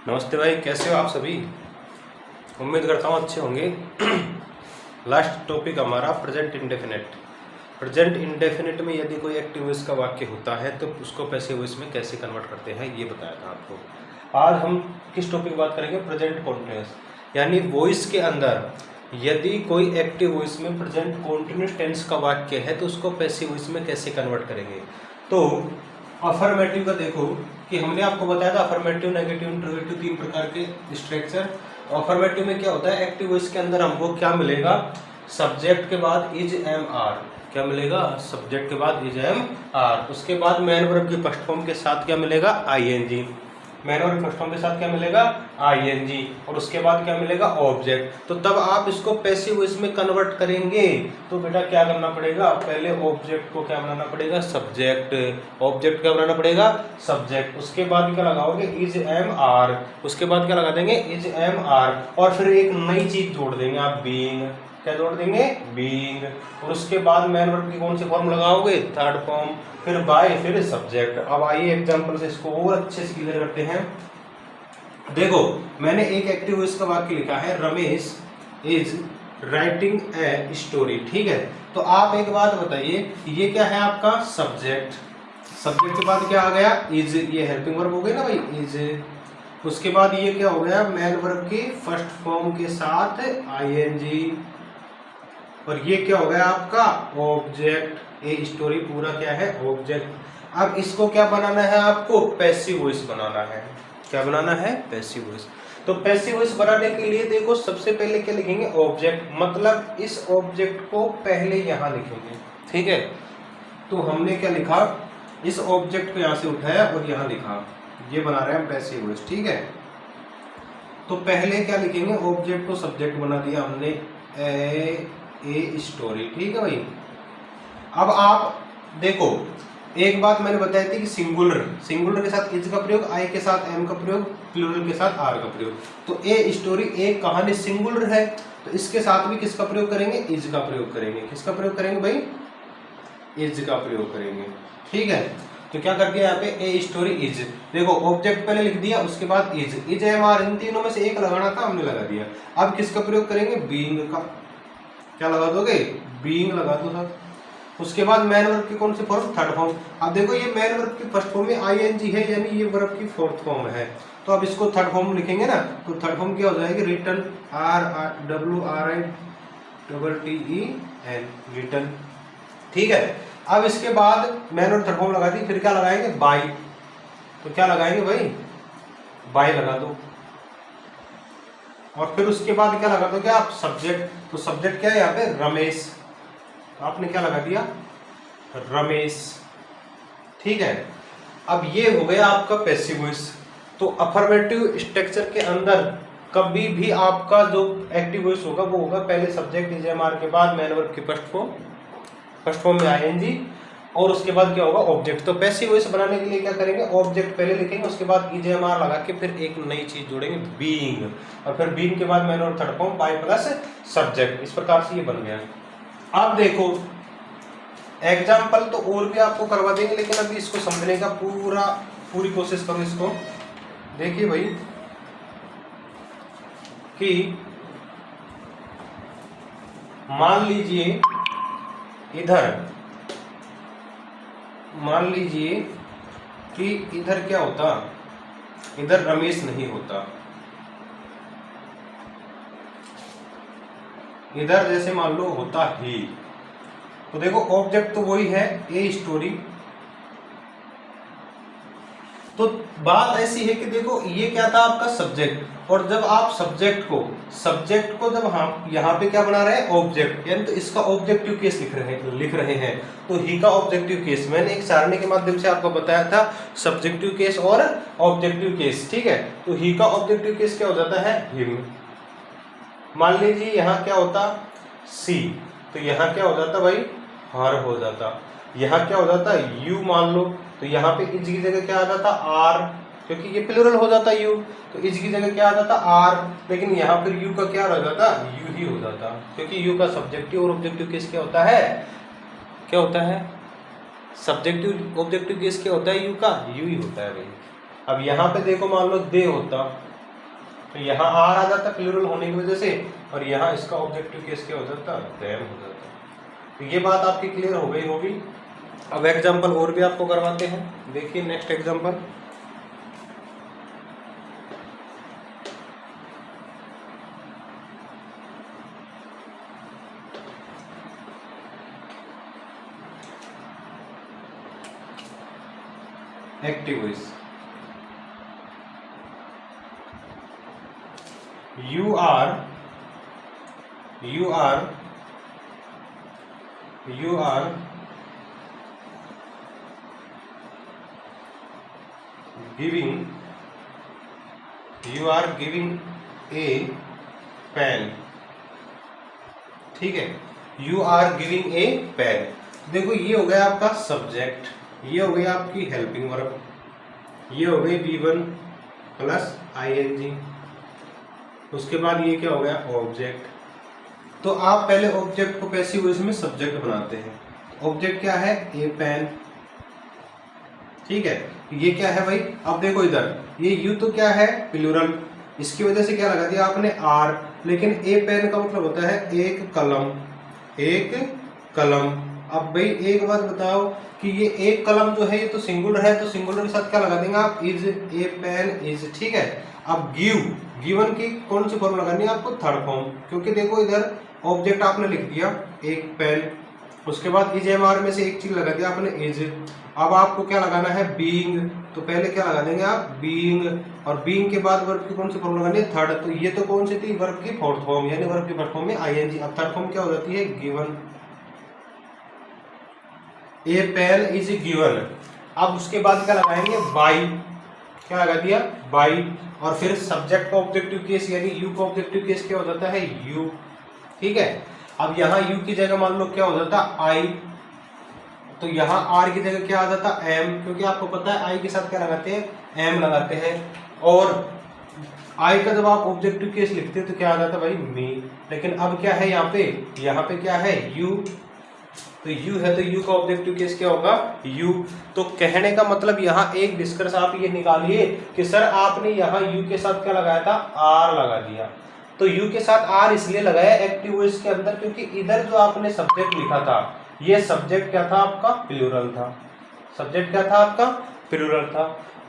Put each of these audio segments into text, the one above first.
नमस्ते भाई, कैसे हो आप सभी। उम्मीद करता हूँ अच्छे होंगे। लास्ट टॉपिक हमारा प्रेजेंट इंडेफिनिट। प्रेजेंट इंडेफिनिट में यदि कोई एक्टिव वॉइस का वाक्य होता है तो उसको पैसिव वॉइस में कैसे कन्वर्ट करते हैं ये बताया था आपको। आज हम किस टॉपिक की बात करेंगे? प्रेजेंट कॉन्टिन्यूस, यानी वॉइस के अंदर यदि कोई एक्टिव वॉइस में प्रेजेंट कॉन्टिन्यूस टेंस का वाक्य है तो उसको पैसिव वॉइस में कैसे कन्वर्ट करेंगे। तो अफर्मेटिव का देखो कि हमने आपको बताया था अफर्मेटिव, नेगेटिव, इंटरोगेटिव तीन प्रकार के स्ट्रक्चर। अफर्मेटिव में क्या होता है? एक्टिव वॉइस के अंदर हमको क्या मिलेगा? सब्जेक्ट के बाद इज एम आर। क्या मिलेगा? सब्जेक्ट के बाद इज एम आर। उसके बाद मैन वर्ब की फर्स्ट फॉर्म के साथ क्या मिलेगा? ING. Main verb first form के साथ क्या मिलेगा? आईएनजी। और उसके बाद क्या मिलेगा? ऑब्जेक्ट। तो तब आप इसको पैसिव वॉइस में कन्वर्ट करेंगे तो बेटा क्या करना पड़ेगा? पहले ऑब्जेक्ट को क्या बनाना पड़ेगा? सब्जेक्ट। ऑब्जेक्ट क्या बनाना पड़ेगा? सब्जेक्ट। उसके बाद क्या लगाओगे? Is am are. उसके बाद क्या लगा देंगे? Is am are. और फिर एक नई चीज जोड़ देंगे आप, बीइंग। क्या जोड़ देंगे? बीइंग। और उसके बाद मैन वर्ब की कौन सी फॉर्म लगाओगे? Third form. फिर बाय, फिर सब्जेक्ट। अब आइए एग्जांपल से इसको और अच्छे से क्लियर करते हैं। देखो, मैंने एक एक्टिव वॉइस का वाक्य लिखा है, Ramesh is writing a story. ठीक है, तो आप एक बात बताइए, ये क्या है आपका? सब्जेक्ट। सब्जेक्ट के बाद क्या आ गया? इज। ये हेल्पिंग वर्ब हो गई ना भाई, इज। उसके बाद ये क्या हो गया? मैन वर्ब की फर्स्ट फॉर्म के साथ आईएनजी। और ये क्या हो गया आपका? ऑब्जेक्ट। ए स्टोरी पूरा क्या है? ऑब्जेक्ट। अब इसको क्या बनाना है आपको? पैसिव वॉइस बनाना है। क्या बनाना है? Passive voice. तो पैसिव वॉइस बनाने के लिए देखो, सबसे पहले क्या लिखेंगे? ऑब्जेक्ट। मतलब इस ऑब्जेक्ट को पहले यहां लिखेंगे। ठीक है, तो हमने क्या लिखा? इस ऑब्जेक्ट को यहां से उठाया और यहां लिखा। ये बना रहे हैं हम पैसिव वॉइस। ठीक है, तो पहले क्या लिखेंगे? ऑब्जेक्ट को सब्जेक्ट बना दिया हमने, ए स्टोरी। ठीक है भाई। अब आप देखो, एक बात मैंने बताई थी कि सिंगुलर, सिंगुलर के साथ इज का प्रयोग, आई के साथ एम का प्रयोग, प्लूरल के साथ आर का प्रयोग। तो ए स्टोरी, एक कहानी सिंगुलर है, तो इसके साथ भी किसका प्रयोग करेंगे? इज का प्रयोग करेंगे। किसका प्रयोग करेंगे भाई? इज का प्रयोग करेंगे। ठीक है, तो क्या कर दिया यहाँ पे? A story is. देखो, ऑब्जेक्ट पहले लिख दिया, उसके बाद इज। इज एम आर, इन तीनों में से एक लगाना था, हमने लगा दिया। अब किसका प्रयोग करेंगे? बीइंग का। क्या लगा दोगे? बीइंग लगा दो साथ। उसके बाद मैन वर्ब की कौन सी फॉर्म? Third form. अब देखो, ये मैन वर्ब की फर्स्ट फॉर्म में आईएनजी है, यानी ये वर्ब की फोर्थ फॉर्म है। तो अब इसको थर्ड फॉर्म लिखेंगे ना, तो थर्ड फॉर्म क्या हो जाएगी? Written. R W R I double T E N, written. ठीक है, अब इसके बाद मैन और थर्ड फॉर्म लगा दी, फिर क्या लगाएंगे? बाय। तो क्या लगाएंगे भाई? बाय लगा दो। और फिर उसके बाद क्या लगा दोगे आप? सब्जेक्ट। तो सब्जेक्ट क्या है यहाँ पे? रमेश। तो आपने क्या लगा दिया? रमेश। ठीक है, अब ये हो गया आपका पैसिव वॉइस। तो अफर्मेटिव स्ट्रक्चर के अंदर कभी भी आपका जो एक्टिव वॉइस होगा वो होगा पहले सब्जेक्ट इज एम आर के बाद मैन वर्ब की फर्स्ट फॉर्म में आईएनजी, और उसके बाद क्या होगा? ऑब्जेक्ट। तो पैसिव वॉइस बनाने के लिए क्या करेंगे? ऑब्जेक्ट पहले लिखेंगे, उसके बाद इज एम आर लगा के फिर एक नई चीज जोड़ेंगे, बीइंग। और फिर बीइंग के बाद मैन और third form by plus subject. इस प्रकार से ये बन गया। अब देखो, एग्जाम्पल तो और भी आपको करवा देंगे, लेकिन अभी इसको समझने का पूरी कोशिश करो। इसको देखिए भाई कि मान लीजिए कि इधर क्या होता? इधर रमेश नहीं होता, इधर जैसे मान लो होता ही। तो देखो, ऑब्जेक्ट तो वही है, ए स्टोरी। तो बात ऐसी है कि देखो, ये क्या था आपका? सब्जेक्ट। और जब आप सब्जेक्ट को जब हम यहाँ पे क्या बना रहे हैं? ऑब्जेक्ट, यानी तो इसका ऑब्जेक्टिव केस लिख रहे हैं। तो ही का ऑब्जेक्टिव केस मैंने एक सारणी के माध्यम से आपको बताया था, सब्जेक्टिव केस और ऑब्जेक्टिव केस। ठीक है, तो ही का ऑब्जेक्टिव केस क्या हो जाता है? हिम। मान लीजिए यहाँ क्या होता? सी, तो यहाँ क्या हो जाता भाई? हर हो जाता। यहाँ क्या हो जाता? यू मान लो, तो यहाँ पे इज की जगह क्या आ जाता? आर, क्योंकि ये प्लूरल हो जाता यू, तो इज की जगह क्या आ जाता? आर। लेकिन यहाँ पर यू का क्या हो जाता? यू ही हो जाता, क्योंकि यू का सब्जेक्टिव और ऑब्जेक्टिव केस क्या होता है? क्या होता है? सब्जेक्टिव ऑब्जेक्टिव केस क्या होता है? यू का यू ही होता है भाई। अब यहाँ पे देखो, मान लो दे होता, तो यहाँ आर आ जाता प्लूरल होने की वजह से, और यहाँ इसका ऑब्जेक्टिव केस क्या हो जाता, देम हो जाता। तो ये बात आपकी क्लियर हो गई होगी। अब एग्जांपल और भी आपको करवाते हैं, देखिए next example. Active voice, you are giving a pen, ठीक है, you are giving a pen. देखो ये हो गया आपका सब्जेक्ट, ये हो गया आपकी हेल्पिंग वर्ब, ये हो गई V1 प्लस ING, उसके बाद ये क्या हो गया ऑब्जेक्ट। तो आप पहले ऑब्जेक्ट को पैसिव वॉइस में सब्जेक्ट बनाते हैं। ऑब्जेक्ट क्या है, ए पेन, ठीक है। ये क्या है भाई, अब देखो इधर ये यू तो क्या है प्लूरल, इसकी वजह से क्या लगा दिया आपने आर, लेकिन ए पेन का मतलब होता है एक कलम, एक कलम। अब भाई एक बात बताओ कि ये एक कलम जो है ये तो सिंगुलर है, तो सिंगुलर के साथ क्या लगा देंगे आप, इज, ए पेन इज, ठीक है। अब गिवन की कौन सी फॉर्म लगानी है आपको, थर्ड फॉर्म, क्योंकि देखो इधर ऑब्जेक्ट आपने लिख दिया एक पेन, उसके बाद इज एम आर में से एक चीज लगा दिया आपने इज। अब आपको क्या लगाना है, बीइंग, तो पहले क्या लगा देंगे आप बीइंग, और बीइंग के बाद वर्ब की कौन सी फॉर्म लगानी है, थर्ड। तो ये तो कौन सी थी, वर्ब की फोर्थ फॉर्म, यानी वर्ब की फर्स्ट फॉर्म में ING। अब थर्ड फॉर्म क्या हो जाती है, given, a pen is given. अब उसके बाद क्या लगाएंगे, बाई, क्या लगा दिया बाई, और फिर सब्जेक्ट का ऑब्जेक्टिव केस यानी यू का ऑब्जेक्टिव केस क्या हो जाता है, यू, ठीक है। अब यहाँ यू की जगह मान लो क्या हो जाता आई, तो यहाँ आर की जगह क्या आ जाता एम, क्योंकि आपको पता है आई के साथ क्या लगाते हैं, एम लगाते हैं। और आई का जब आप ऑब्जेक्टिव केस लिखते हैं तो क्या आ जाता भाई मी, लेकिन अब क्या है यहाँ पे क्या है यू, तो यू है तो यू का ऑब्जेक्टिव केस क्या होगा, यू। तो कहने का मतलब यहाँ एक डिस्कस आप ये निकालिए कि सर आपने यहाँ यू के साथ क्या लगाया था, आर लगा दिया। तो यू के साथ आर इसलिए लगाया एक्टिव वॉइस के अंदर क्योंकि इधर जो आपने सब्जेक्ट लिखा था ये सब्जेक्ट क्या था आपका, प्लूरल था। सब्जेक्ट क्या था आपका, प्लूरल था।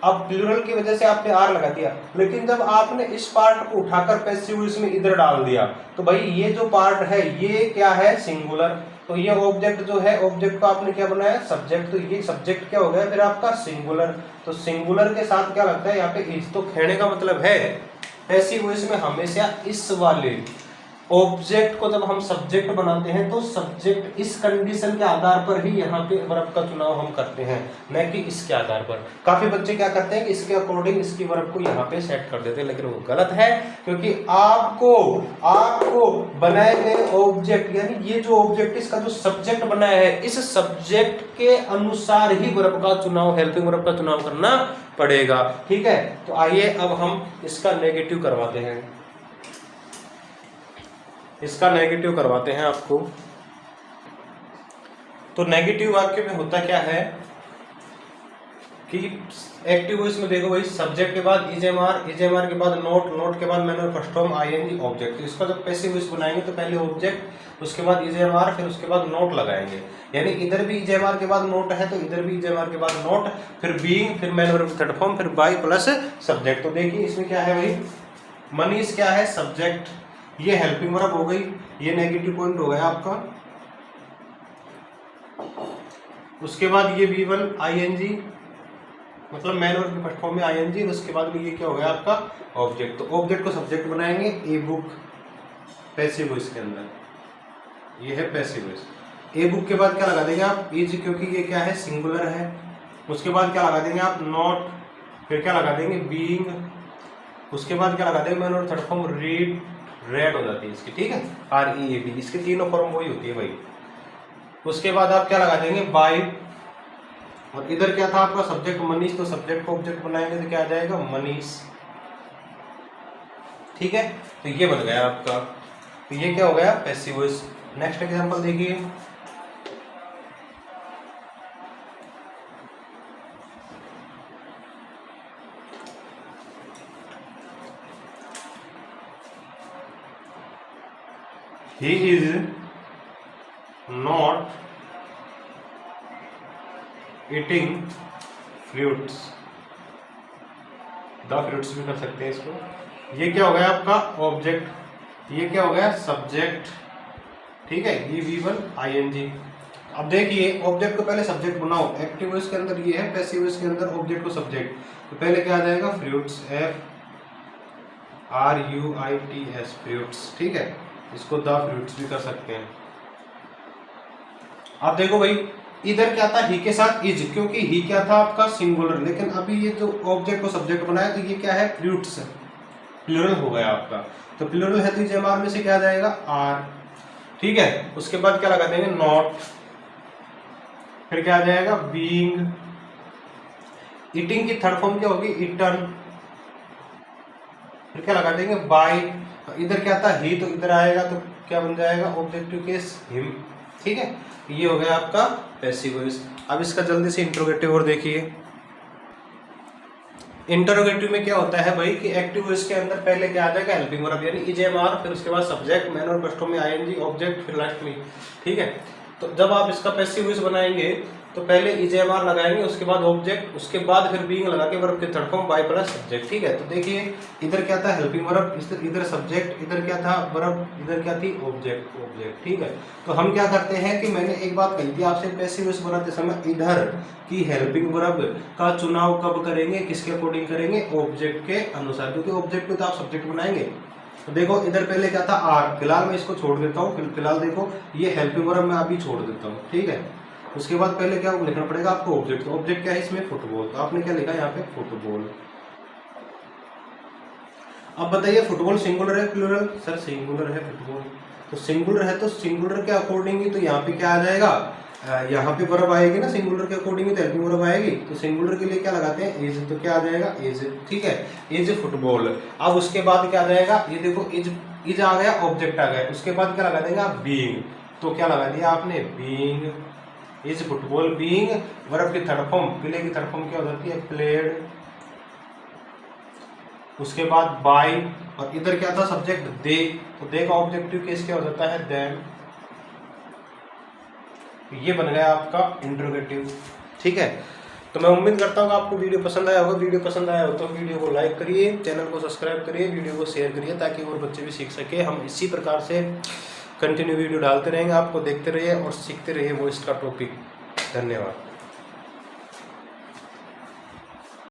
अब प्लूरल की वजह से आपने आर लगा दिया, लेकिन जब आपने इस पार्ट को उठाकर पैसिव वॉइस में इधर डाल दिया तो भाई ये जो पार्ट है ये क्या है, सिंगुलर। तो ये ऑब्जेक्ट जो है, ऑब्जेक्ट को आपने क्या बनाया, सब्जेक्ट, तो ये सब्जेक्ट क्या हो गया फिर आपका सिंगुलर। तो सिंगुलर के साथ क्या लगता है यहाँ पे इज। तो कहने का मतलब है पैसिव वॉइस में हमेशा इस वाले ऑब्जेक्ट को जब हम सब्जेक्ट बनाते हैं तो सब्जेक्ट इस कंडीशन के आधार पर ही यहाँ पे वर्ब का चुनाव हम करते हैं, न कि इसके आधार पर। काफी बच्चे क्या करते हैं कि इसके अकॉर्डिंग इसकी वर्ब को यहाँ पे सेट कर देते हैं, लेकिन वो गलत है, क्योंकि आपको बनाए गए ऑब्जेक्ट यानी ये जो ऑब्जेक्ट इसका जो सब्जेक्ट बनाया है इस सब्जेक्ट के अनुसार ही वर्ब का चुनाव, हेल्पिंग वर्ब का चुनाव करना पड़ेगा, ठीक है। तो आइए अब हम इसका नेगेटिव करवाते हैं, इसका नेगेटिव करवाते हैं आपको। तो नेगेटिव वाक्य में होता क्या है कि एक्टिव वॉइस में देखो भाई सब्जेक्ट के बाद इज एम आर के बाद नोट के बाद मैंने फर्स्ट फॉर्म ING ऑब्जेक्ट। तो इसका जब पैसिव वॉइस बनाएंगे तो पहले ऑब्जेक्ट, उसके बाद इज एम आर, फिर उसके बाद नोट लगाएंगे। यानी इधर भी इज एम आर के बाद नोट है तो इधर भी इज एम आर के बाद नोट, फिर बीइंग, फिर मैन वर्ब थर्ड फॉर्म, फिर बाय प्लस सब्जेक्ट। तो देखिए इसमें क्या है भाई, मनीष क्या है सब्जेक्ट, ये हेल्पिंग वर्ब हो गई, ये नेगेटिव पॉइंट हो गया आपका। उसके बाद ये V1 ING मतलब मैन वर्ब की फर्स्ट फॉर्म में ING, और उसके बाद में ये क्या हो गया आपका ऑब्जेक्ट। तो ऑब्जेक्ट को सब्जेक्ट बनाएंगे, ए बुक पैसिव वॉइस के अंदर, ये है पैसिव वॉइस। ए बुक के बाद क्या लगा देंगे आप, इज, क्योंकि ये क्या है सिंगुलर है। उसके बाद क्या लगा देंगे आप, नॉट, फिर क्या लगा देंगे बीइंग, उसके बाद क्या लगा देंगे man verb third form read, red हो जाती है इसकी, ठीक है, READ, इसकी तीनों फॉर्म वही होती है भाई। उसके बाद आप क्या लगा देंगे बाय, और इधर क्या था आपका सब्जेक्ट मनीष, तो सब्जेक्ट को ऑब्जेक्ट बनाएंगे तो क्या आ जाएगा मनीष, ठीक है। तो ये बन गया आपका, तो ये क्या हो गया पैसिव वॉइस। नेक्स्ट एग्जांपल देखिए, he is not eating fruits, the fruits भी कर सकते हैं इसको। ये क्या हो गया आपका ऑब्जेक्ट, ये क्या हो गया सब्जेक्ट, ठीक है, ये V1 ING। अब देखिए ऑब्जेक्ट को पहले सब्जेक्ट बनाओ, एक्टिव वॉइस के अंदर ये है, पैसिव वॉइस के अंदर ऑब्जेक्ट को सब्जेक्ट, तो पहले क्या आ जाएगा फ्रूट्स, FRUITS फ्रूट्स, ठीक है, इसको द फ्रूट्स भी कर सकते हैं। अब देखो भाई इधर क्या था ही के साथ इज, क्योंकि ही क्या था आपका सिंगुलर, लेकिन अभी ये जो ऑब्जेक्ट को सब्जेक्ट बनाया तो ये क्या है फ्रूट्स, प्लूरल हो गया आपका, तो प्लूरल है तो जेमार में से क्या आ जाएगा आर, ठीक है। उसके बाद क्या लगा देंगे नॉट, फिर क्या आ जाएगा बीइंग, ईटिंग की थर्ड फॉर्म क्या होगी ईटन, फिर क्या लगा देंगे बाय, इधर क्या था ही तो इधर आएगा तो क्या बन जाएगा ऑब्जेक्टिव केस हिम, ठीक है। ये हो गया आपका पैसिव वॉइस। अब इसका जल्दी से इंट्रोगेटिव और देखिए। इंटरोगेटिव में क्या होता है भाई कि एक्टिव वॉइस के अंदर पहले क्या आ जाएगा हेल्पिंग वर्ब यानी इजेएमआर, फिर उसके बाद सब्जेक्ट, मैन और कस्टम में ING, ऑब्जेक्ट, फिर लास्ट में, ठीक है। तो जब आप इसका पैसिव वॉइस बनाएंगे तो पहले इजेएमआर लगाएंगे, उसके बाद ऑब्जेक्ट, उसके बाद फिर बीइंग लगा के वर्ब के third form by plus subject, ठीक है। तो देखिए इधर क्या था हेल्पिंग वर्ब, इधर सब्जेक्ट, इधर क्या था वर्ब, इधर क्या थी ऑब्जेक्ट, ठीक है। तो हम क्या करते हैं कि मैंने एक बात कही थी आपसे पैसिव वॉइस बनाते समय, इधर की हेल्पिंग वर्ब का चुनाव कब करेंगे, किसके अकॉर्डिंग करेंगे, ऑब्जेक्ट के अनुसार, क्योंकि ऑब्जेक्ट पे तो आप सब्जेक्ट बनाएंगे। तो देखो इधर पहले क्या था आर, फिलहाल मैं इसको छोड़ देता हूँ, फिलहाल देखो ये हेल्पिंग वर्ब मैं अभी छोड़ देता हूँ, ठीक है। उसके बाद पहले क्या लिखना पड़ेगा आपको ऑब्जेक्ट, तो ऑब्जेक्ट क्या है इसमें फुटबॉल, तो आपने क्या लिखा यहाँ पे फुटबॉल। अब बताइए फुटबॉल सिंगुलर है प्लूरल, सर सिंगुलर है फुटबॉल, तो सिंगुलर है तो सिंगुलर के अकॉर्डिंग ही तो यहाँ पे क्या आ जाएगा, यहाँ पे वर्ब आएगी ना सिंगुलर के अकॉर्डिंग तो हेल्पिंग वर्ब आएगी, तो सिंगुलर के लिए क्या लगाते हैं इज, तो क्या आ जाएगा इज, ठीक है, इज फुटबॉल। अब उसके बाद क्या आ जाएगा, ये देखो इज आ गया, ऑब्जेक्ट आ गया, उसके बाद क्या लगा देंगे आप बीइंग, तो क्या लगा दिया आपने being, is football being verb की थर्ड फॉर्म, प्ले की थर्ड फॉर्म क्या हो जाती है प्लेड, उसके बाद बाय, और इधर क्या था सब्जेक्ट दे, तो दे का ऑब्जेक्टिव केस क्या हो जाता है देन। ये बन गया आपका इंट्रोगेटिव, ठीक है। तो मैं उम्मीद करता हूँ आपको वीडियो पसंद आया होगा, वीडियो पसंद आया हो तो वीडियो को लाइक करिए, चैनल को सब्सक्राइब करिए, वीडियो को शेयर करिए ताकि और बच्चे भी सीख सके। हम इसी प्रकार से कंटिन्यू वीडियो डालते रहेंगे, आपको देखते रहिए और सीखते रहिए वो इसका टॉपिक। धन्यवाद।